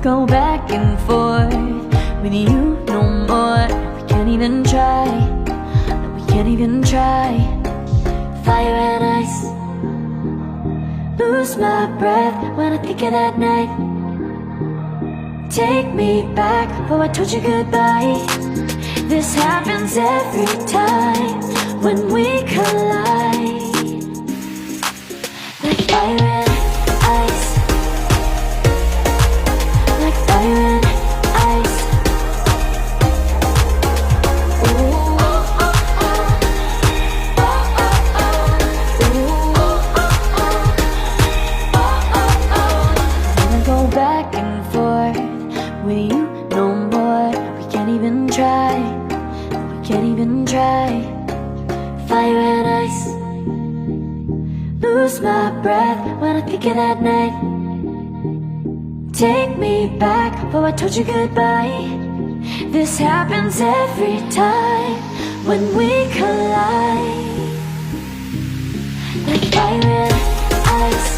go back and forth with you no more. We can't even try, no, we can't even try. Fire and ice, lose my breath when I think of that night. Take me back, oh I told you goodbye. This happens every time when we collide. Like fire and ice, like fire and ice. Ooh. Wanna go back and forth with you no more. We can't even try, we can't even try. Fire and ice, lose my breath when I think of that night. Take me back, oh I told you goodbye. This happens every time when we collide. Like fire and ice.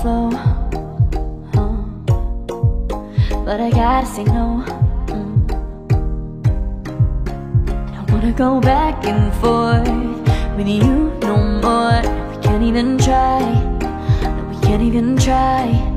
flow, but I gotta say no. I wanna go back and forth with you no more. We can't even try, no, we can't even try.